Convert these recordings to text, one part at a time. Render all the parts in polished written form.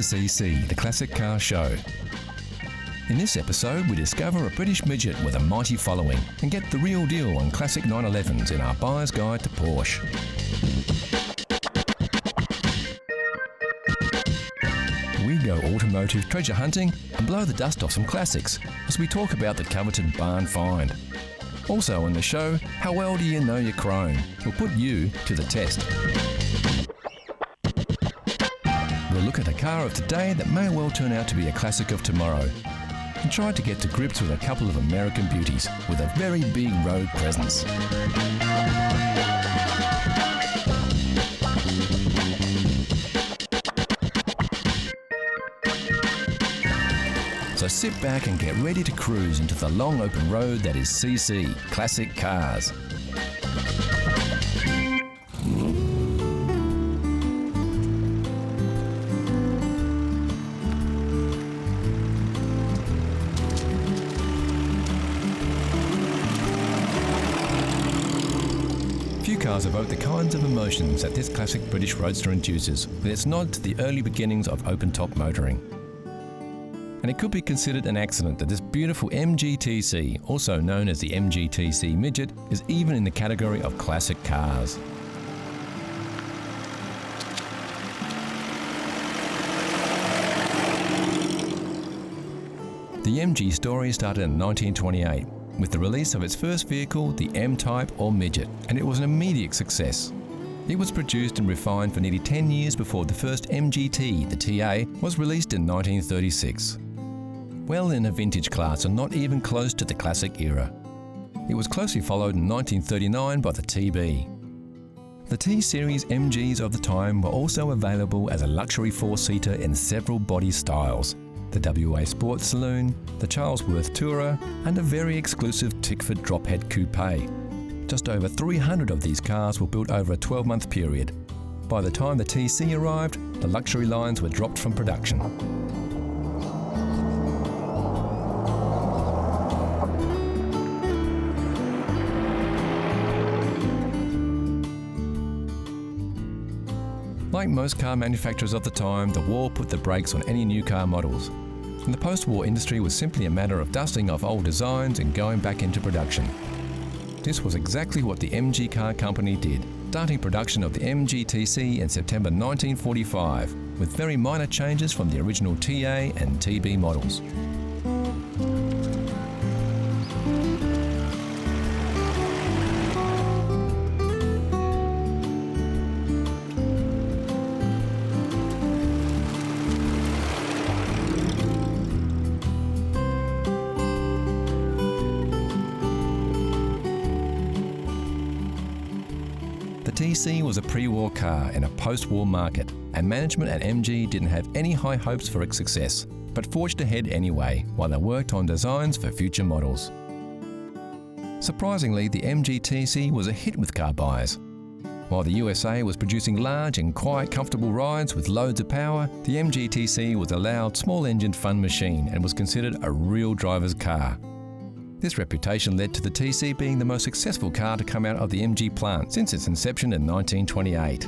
CC, the Classic Car Show. In this episode, we discover a British midget with a mighty following and get the real deal on classic 911s in our Buyer's Guide to Porsche. We go automotive treasure hunting and blow the dust off some classics as we talk about the coveted barn find. Also on the show, how well do you know your chrome? We'll put you to the test. We'll look at a car of today that may well turn out to be a classic of tomorrow, and try to get to grips with a couple of American beauties with a very big road presence. So sit back and get ready to cruise into the long open road that is CC, Classic Cars. Few cars evoke the kinds of emotions that this classic British roadster induces, with its nod to the early beginnings of open-top motoring. And it could be considered an accident that this beautiful MGTC, also known as the MGTC Midget, is even in the category of classic cars. The MG story started in 1928 with the release of its first vehicle, the M-Type or Midget, and it was an immediate success. It was produced and refined for nearly 10 years before the first MGT, the TA, was released in 1936. Well in a vintage class and not even close to the classic era. It was closely followed in 1939 by the TB. The T-Series MGs of the time were also available as a luxury four-seater in several body styles: the WA Sport Saloon, the Charlesworth Tourer, and a very exclusive Tickford Drophead Coupe. Just over 300 of these cars were built over a 12-month period. By the time the TC arrived, the luxury lines were dropped from production. Like most car manufacturers of the time, the war put the brakes on any new car models, and the post-war industry was simply a matter of dusting off old designs and going back into production. This was exactly what the MG Car Company did, starting production of the MGTC in September 1945, with very minor changes from the original TA and TB models. The TC was a pre-war car in a post-war market, and management at MG didn't have any high hopes for its success, but forged ahead anyway while they worked on designs for future models. Surprisingly, the MGTC was a hit with car buyers. While the USA was producing large and quiet, comfortable rides with loads of power, the MGTC was a loud, small-engined fun machine and was considered a real driver's car. This reputation led to the TC being the most successful car to come out of the MG plant since its inception in 1928.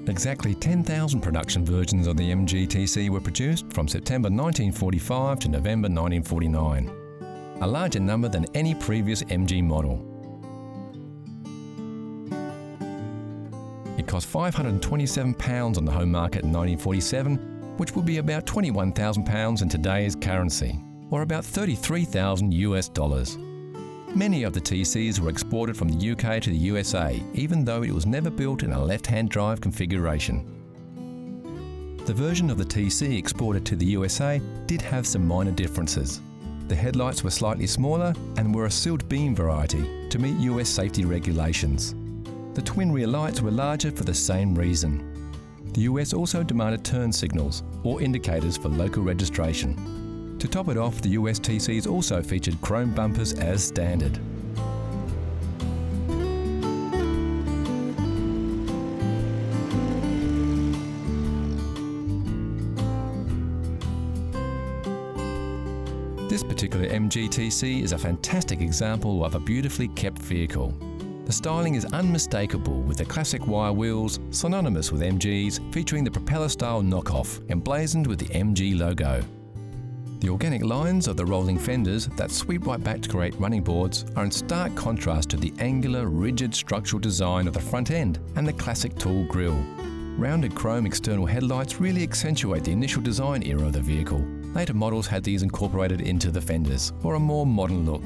Exactly 10,000 production versions of the MG TC were produced from September 1945 to November 1949, a larger number than any previous MG model. It cost £527 on the home market in 1947, which would be about £21,000 in today's currency, or about $33,000 US. Many of the TCs were exported from the UK to the USA, even though it was never built in a left-hand drive configuration. The version of the TC exported to the USA did have some minor differences. The headlights were slightly smaller and were a sealed beam variety to meet US safety regulations. The twin rear lights were larger for the same reason. The US also demanded turn signals or indicators for local registration. To top it off, the US TCs also featured chrome bumpers as standard. This particular MG TC is a fantastic example of a beautifully kept vehicle. The The styling is unmistakable, with the classic wire wheels, synonymous with MGs, featuring the propeller-style knockoff, emblazoned with the MG logo. The organic lines of the rolling fenders that sweep right back to create running boards are in stark contrast to the angular, rigid structural design of the front end and the classic tool grille. Rounded chrome external headlights really accentuate the initial design era of the vehicle. Later models had these incorporated into the fenders for a more modern look.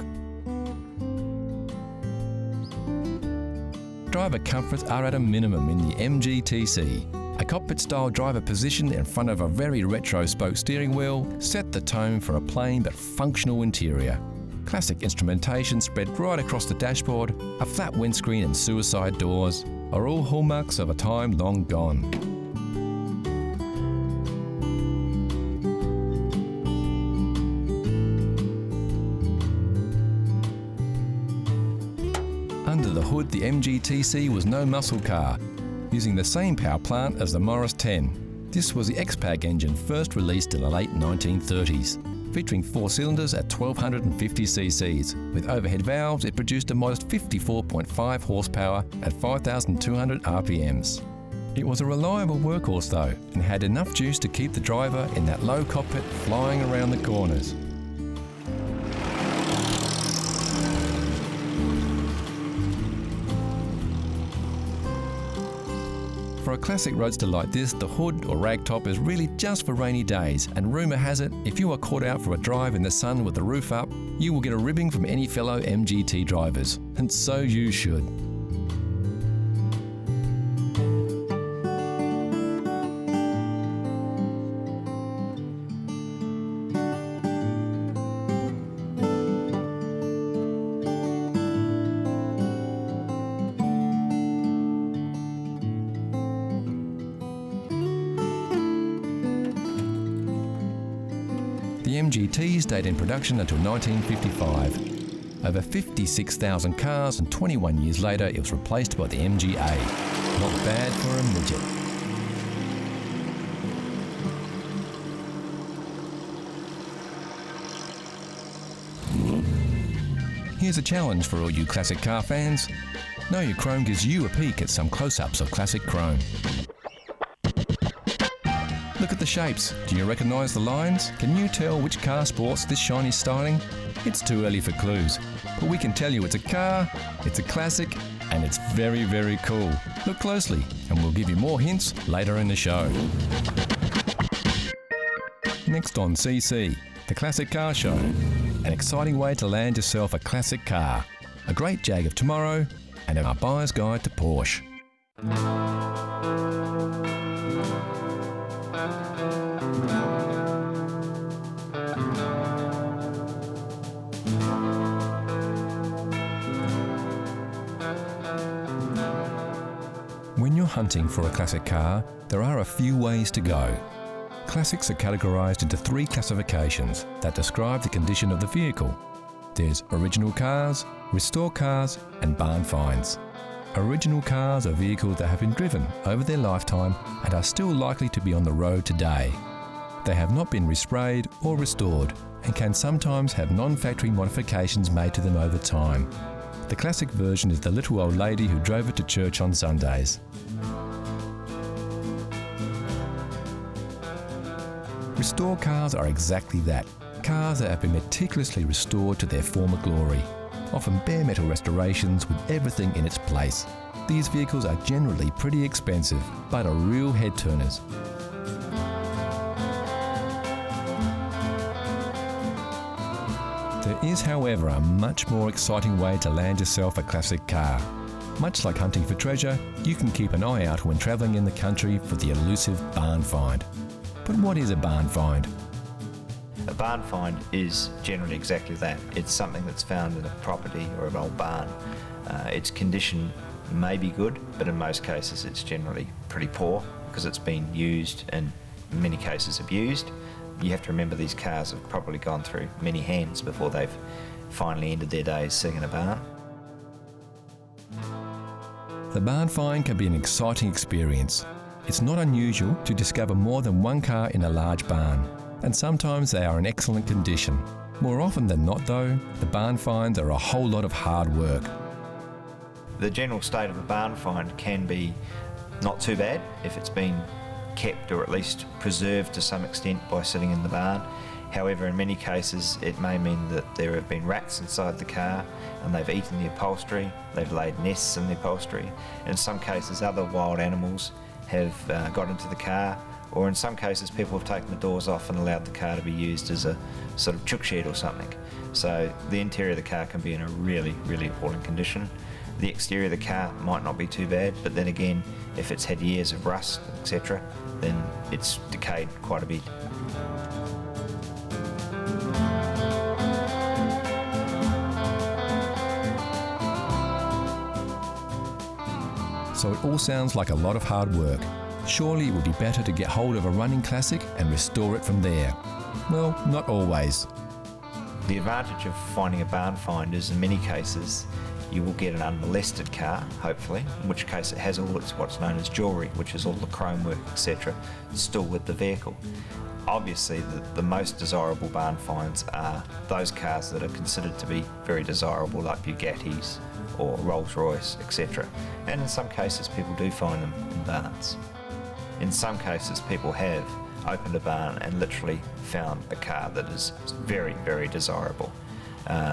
Driver comforts are at a minimum in the MG-TC. A cockpit-style driver position in front of a very retro spoke steering wheel set the tone for a plain but functional interior. Classic instrumentation spread right across the dashboard, a flat windscreen and suicide doors are all hallmarks of a time long gone. Under the hood, the MG-TC was no muscle car, using the same power plant as the Morris 10. This was the X-Pac engine first released in the late 1930s. Featuring 4 cylinders at 1250 cc's. With overhead valves, it produced a modest 54.5 horsepower at 5,200 RPMs. It was a reliable workhorse though, and had enough juice to keep the driver in that low cockpit flying around the corners. For a classic roadster like this, the hood or ragtop is really just for rainy days, and rumour has it, if you are caught out for a drive in the sun with the roof up, you will get a ribbing from any fellow MGT drivers, and so you should. The MGT stayed in production until 1955. Over 56,000 cars, and 21 years later it was replaced by the MGA. Not bad for a midget. Here's a challenge for all you classic car fans. Know Your Chrome gives you a peek at some close-ups of classic chrome. Look at the shapes. Do you recognise the lines? Can you tell which car sports this shiny styling? It's too early for clues, but we can tell you it's a car, it's a classic, and it's very, very cool. Look closely, and we'll give you more hints later in the show. Next on CC, the Classic Car Show. An exciting way to land yourself a classic car. A great Jag of tomorrow, and our buyer's guide to Porsche. When you're hunting for a classic car, there are a few ways to go. Classics are categorised into 3 classifications that describe the condition of the vehicle. There's original cars, restore cars, and barn finds. Original cars are vehicles that have been driven over their lifetime and are still likely to be on the road today. They have not been resprayed or restored and can sometimes have non-factory modifications made to them over time. The classic version is the little old lady who drove it to church on Sundays. Restore cars are exactly that. Cars that have been meticulously restored to their former glory. Often bare metal restorations with everything in its place. These vehicles are generally pretty expensive, but are real head turners. There is, however, a much more exciting way to land yourself a classic car. Much like hunting for treasure, you can keep an eye out when travelling in the country for the elusive barn find. But what is a barn find? A barn find is generally exactly that. It's something that's found in a property or an old barn. Its condition may be good, but in most cases it's generally pretty poor because it's been used and in many cases abused. You have to remember these cars have probably gone through many hands before they've finally ended their days sitting in a barn. The barn find can be an exciting experience. It's not unusual to discover more than one car in a large barn, and sometimes they are in excellent condition. More often than not though, the barn finds are a whole lot of hard work. The general state of a barn find can be not too bad if it's been kept or at least preserved to some extent by sitting in the barn. However, in many cases it may mean that there have been rats inside the car and they've eaten the upholstery, they've laid nests in the upholstery. In some cases other wild animals have got into the car, or in some cases people have taken the doors off and allowed the car to be used as a sort of chook shed or something. So the interior of the car can be in a really, really appalling condition. The exterior of the car might not be too bad, but then again, if it's had years of rust, etc., then it's decayed quite a bit. So it all sounds like a lot of hard work. Surely it would be better to get hold of a running classic and restore it from there. Well, not always. The advantage of finding a barn find is in many cases you will get an unmolested car, hopefully, in which case it has all its what's known as jewellery, which is all the chrome work, etc., still with the vehicle. Obviously, the most desirable barn finds are those cars that are considered to be very desirable, like Bugattis or Rolls-Royce, etc. And in some cases, people do find them in barns. In some cases, people have opened a barn and literally found a car that is very, very desirable.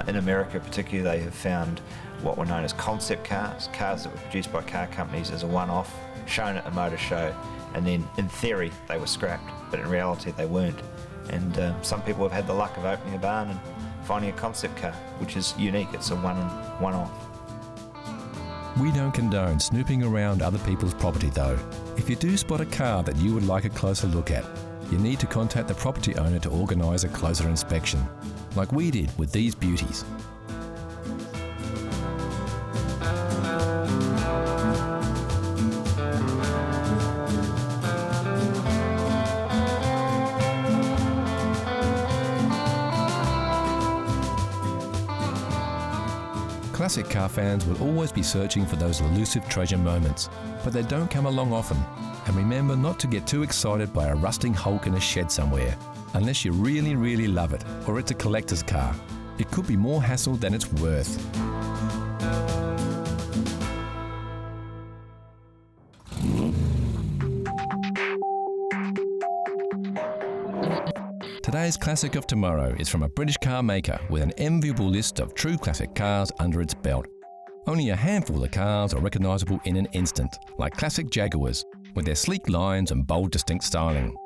In America particularly, they have found what were known as concept cars, cars that were produced by car companies as a one-off, shown at a motor show, and then in theory they were scrapped, but in reality they weren't. And some people have had the luck of opening a barn and finding a concept car, which is unique. It's a one-off. We don't condone snooping around other people's property though. If you do spot a car that you would like a closer look at, you need to contact the property owner to organise a closer inspection, like we did with these beauties. Classic car fans will always be searching for those elusive treasure moments, but they don't come along often. And remember not to get too excited by a rusting hulk in a shed somewhere, unless you really, really love it, or it's a collector's car. It could be more hassle than it's worth. Today's Classic of Tomorrow is from a British car maker with an enviable list of true classic cars under its belt. Only a handful of cars are recognisable in an instant, like classic Jaguars, with their sleek lines and bold, distinct styling.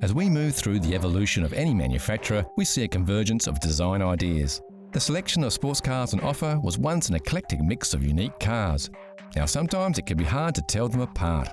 As we move through the evolution of any manufacturer, we see a convergence of design ideas. The selection of sports cars on offer was once an eclectic mix of unique cars. Now sometimes it can be hard to tell them apart.